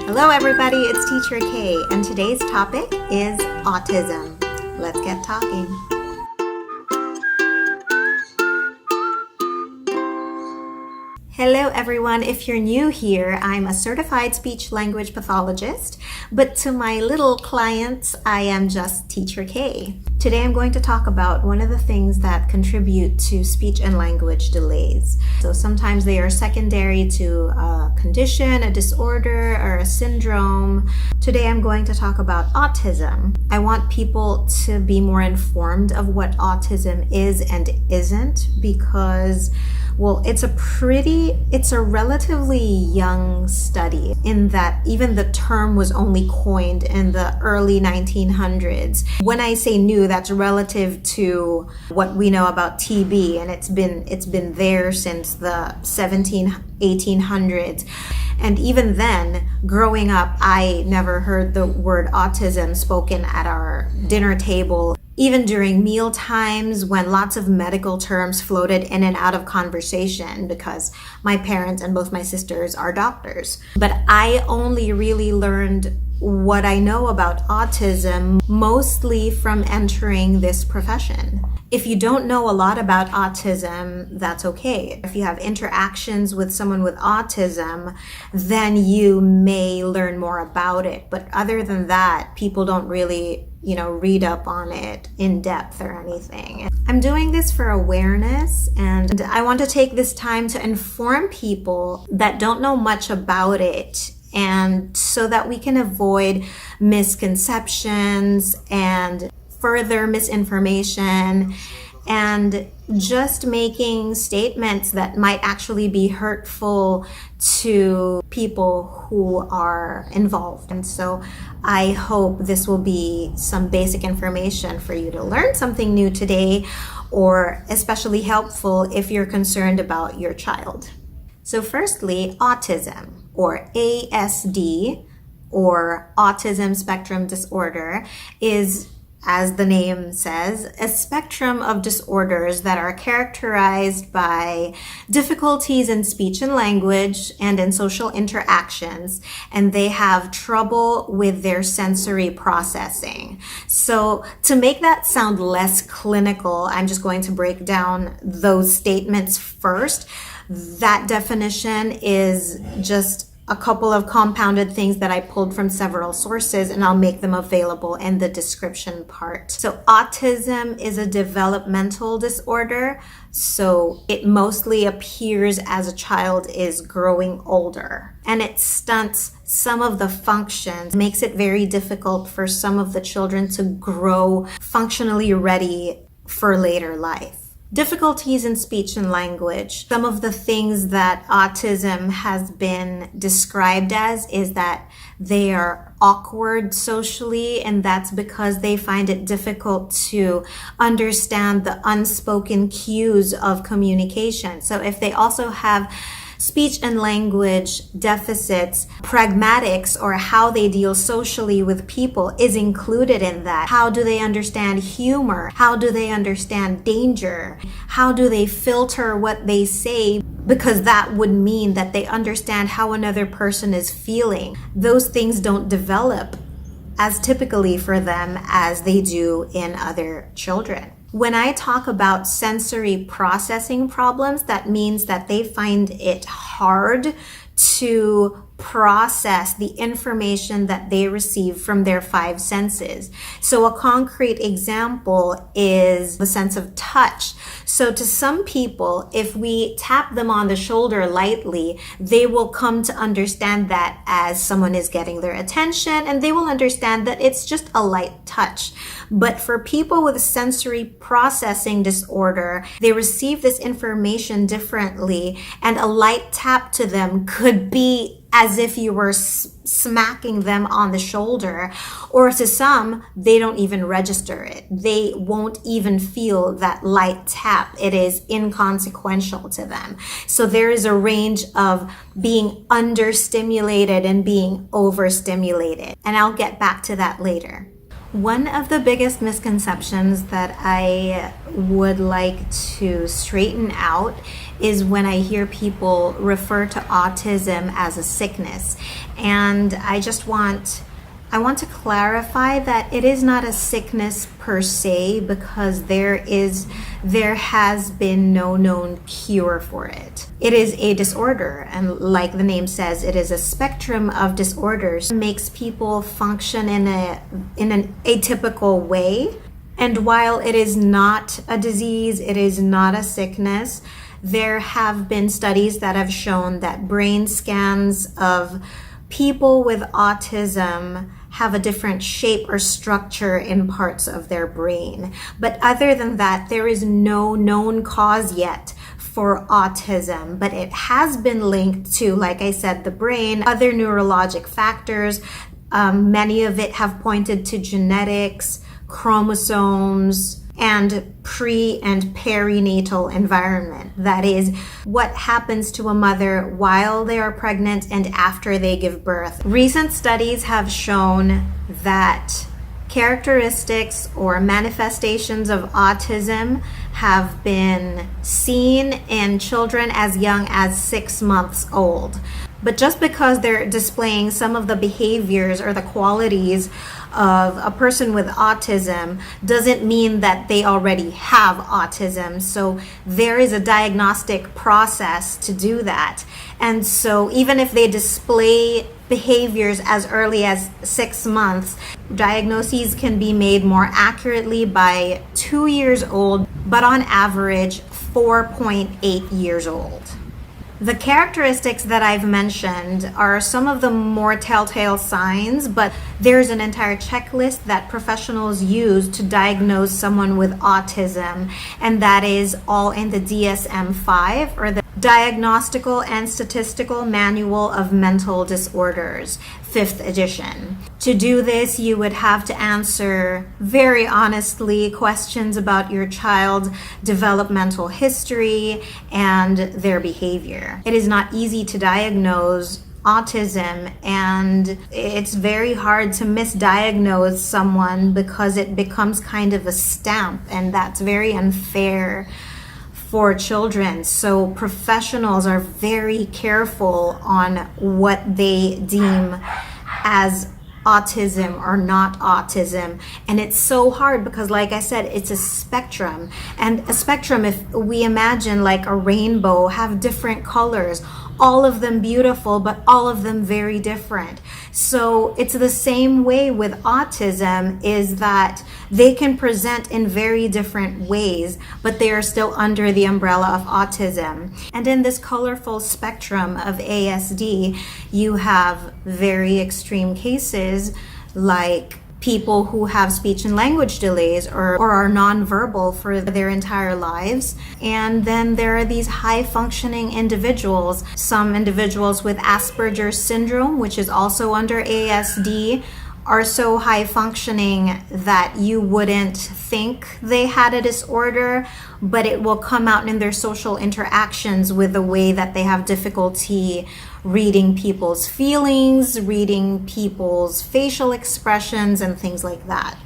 Hello everybody, it's Teacher Kaye, and today's topic is autism. Let's get talking. Hello everyone, if you're new here, I'm a certified speech-language pathologist, but to my little clients, I am just Teacher Kaye. Today I'm going to talk about one of the things that contribute to speech and language delays. So sometimes they are secondary to a condition, a disorder, or a syndrome. Today I'm going to talk about autism. I want people to be more informed of what autism is and isn't because it's a relatively young study in that even the term was only coined in the early 1900s. When I say new, that's relative to what we know about TB, and it's been there since the 1800s. And even then, growing up, I never heard the word autism spoken at our dinner table. Even during meal times when lots of medical terms floated in and out of conversation because my parents and both my sisters are doctors. But I only really learned what I know about autism mostly from entering this profession. If you don't know a lot about autism, that's okay. If you have interactions with someone with autism, then you may learn more about it. But other than that, people don't really read up on it in depth or anything. I'm doing this for awareness, and I want to take this time to inform people that don't know much about it, and so that we can avoid misconceptions and further misinformation and just making statements that might actually be hurtful to people who are involved. And so I hope this will be some basic information for you to learn something new today, or especially helpful if you're concerned about your child. So firstly, autism, or ASD, or Autism Spectrum disorder, is, as the name says, a spectrum of disorders that are characterized by difficulties in speech and language and in social interactions, and they have trouble with their sensory processing. So to make that sound less clinical, I'm just going to break down those statements first. That definition is just a couple of compounded things that I pulled from several sources, and I'll make them available in the description part. So autism is a developmental disorder, so it mostly appears as a child is growing older, and it stunts some of the functions, makes it very difficult for some of the children to grow functionally ready for later life. Difficulties in speech and language. Some of the things that autism has been described as is that they are awkward socially, and that's because they find it difficult to understand the unspoken cues of communication. So if they also have speech and language deficits, pragmatics, or how they deal socially with people, is included in that. How do they understand humor? How do they understand danger? How do they filter what they say? Because that would mean that they understand how another person is feeling. Those things don't develop as typically for them as they do in other children. When I talk about sensory processing problems, that means that they find it hard to process the information that they receive from their five senses. So a concrete example is the sense of touch. So to some people, if we tap them on the shoulder lightly, they will come to understand that as someone is getting their attention, and they will understand that it's just a light touch. But for people with sensory processing disorder, they receive this information differently, and a light tap to them could be as if you were smacking them on the shoulder, or to some, they don't even register it. They won't even feel that light tap. It is inconsequential to them. So there is a range of being understimulated and being overstimulated, and I'll get back to that later. One of the biggest misconceptions that I would like to straighten out is when I hear people refer to autism as a sickness. And I want to clarify that it is not a sickness per se, because there has been no known cure for it. It is a disorder, and like the name says, it is a spectrum of disorders. It makes people function in an atypical way. And while it is not a disease, it is not a sickness, there have been studies that have shown that brain scans of people with autism have a different shape or structure in parts of their brain. But other than that, there is no known cause yet for autism, but it has been linked to, like I said, the brain, other neurologic factors. Many of it have pointed to genetics, chromosomes, and pre and perinatal environment. That is what happens to a mother while they are pregnant and after they give birth. Recent studies have shown that characteristics or manifestations of autism have been seen in children as young as 6 months old. But just because they're displaying some of the behaviors or the qualities of a person with autism doesn't mean that they already have autism. So there is a diagnostic process to do that. And so even if they display behaviors as early as 6 months, diagnoses can be made more accurately by 2 years old, but on average 4.8 years old. The characteristics that I've mentioned are some of the more telltale signs, but there's an entire checklist that professionals use to diagnose someone with autism, and that is all in the DSM-5, or the Diagnostical and Statistical Manual of Mental Disorders, 5th edition. To do this, you would have to answer very honestly questions about your child's developmental history and their behavior. It is not easy to diagnose autism, and it's very hard to misdiagnose someone because it becomes kind of a stamp, and that's very unfair for children. So professionals are very careful on what they deem as autism or not autism. And it's so hard because, like I said, it's a spectrum. And a spectrum, if we imagine like a rainbow, have different colors, all of them beautiful, but all of them very different. So it's the same way with autism, is that they can present in very different ways, but they are still under the umbrella of autism. And in this colorful spectrum of ASD, you have very extreme cases like people who have speech and language delays or are nonverbal for their entire lives. And then there are these high functioning individuals, some individuals with Asperger's syndrome, which is also under ASD, are so high functioning that you wouldn't think they had a disorder, but it will come out in their social interactions with the way that they have difficulty reading people's feelings, reading people's facial expressions, and things like that.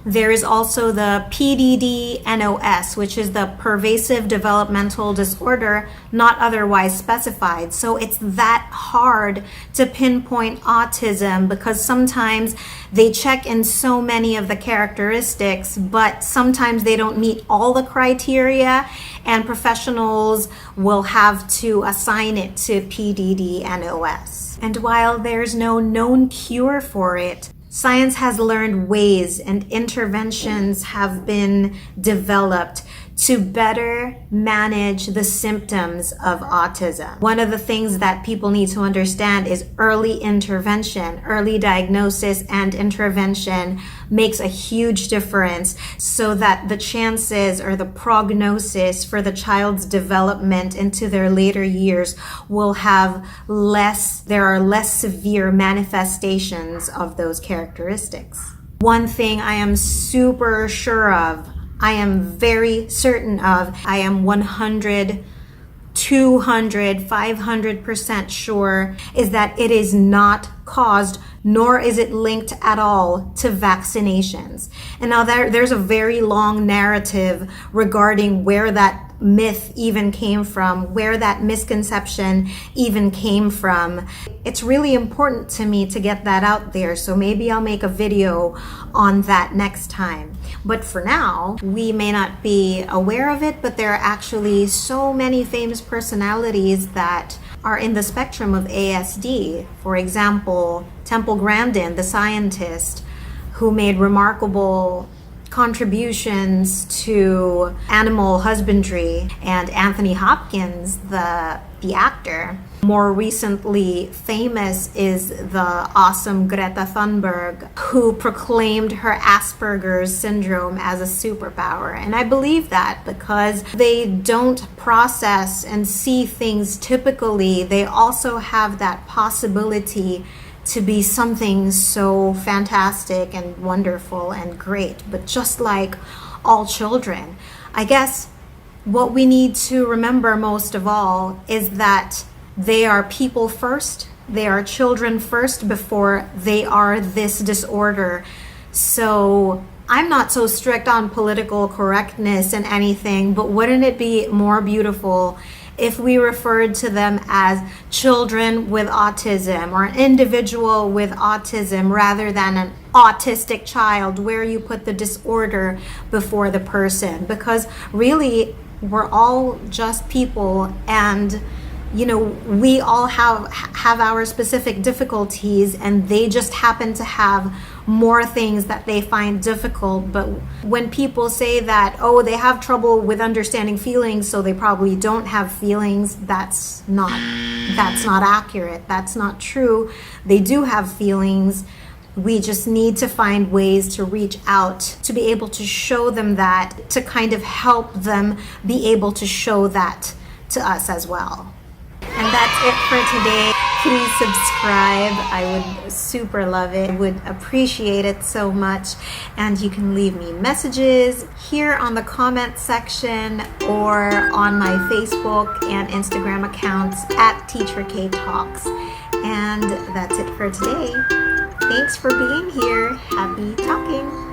There is also the PDD-NOS, which is the pervasive developmental disorder not otherwise specified. So it's that hard to pinpoint autism because sometimes they check in so many of the characteristics, but sometimes they don't meet all the criteria, and professionals will have to assign it to PDD-NOS. And while there's no known cure for it, science has learned ways and interventions have been developed to better manage the symptoms of autism. One of the things that people need to understand is early intervention, early diagnosis and intervention makes a huge difference so that the chances or the prognosis for the child's development into their later years will have there are less severe manifestations of those characteristics. One thing I am super sure of, I am very certain of, I am 100, 200, 500% sure, is that it is not caused, nor is it linked at all to vaccinations. And now there's a very long narrative regarding where that myth even came from, where that misconception even came from. It's really important to me to get that out there, so maybe I'll make a video on that next time. But for now, we may not be aware of it, but there are actually so many famous personalities that are in the spectrum of ASD. For example, Temple Grandin, the scientist who made remarkable contributions to animal husbandry, and Anthony Hopkins, the actor. More recently famous is the awesome Greta Thunberg, who proclaimed her Asperger's syndrome as a superpower. And I believe that because they don't process and see things typically, they also have that possibility to be something so fantastic and wonderful and great. But just like all children, I guess what we need to remember most of all is that they are people first, they are children first before they are this disorder. So I'm not so strict on political correctness and anything, but wouldn't it be more beautiful if we referred to them as children with autism or an individual with autism rather than an autistic child, where you put the disorder before the person? Because really, we're all just people, and we all have our specific difficulties, and they just happen to have more things that they find difficult. But when people say that, oh, they have trouble with understanding feelings, so they probably don't have feelings, that's not accurate. That's not true. They do have feelings. We just need to find ways to reach out to be able to show them that, to kind of help them be able to show that to us as well. And that's it for today. Please subscribe. I would super love it. I would appreciate it so much. And you can leave me messages here on the comment section or on my Facebook and Instagram accounts at Teacher Kaye Talks. And that's it for today. Thanks for being here. Happy talking.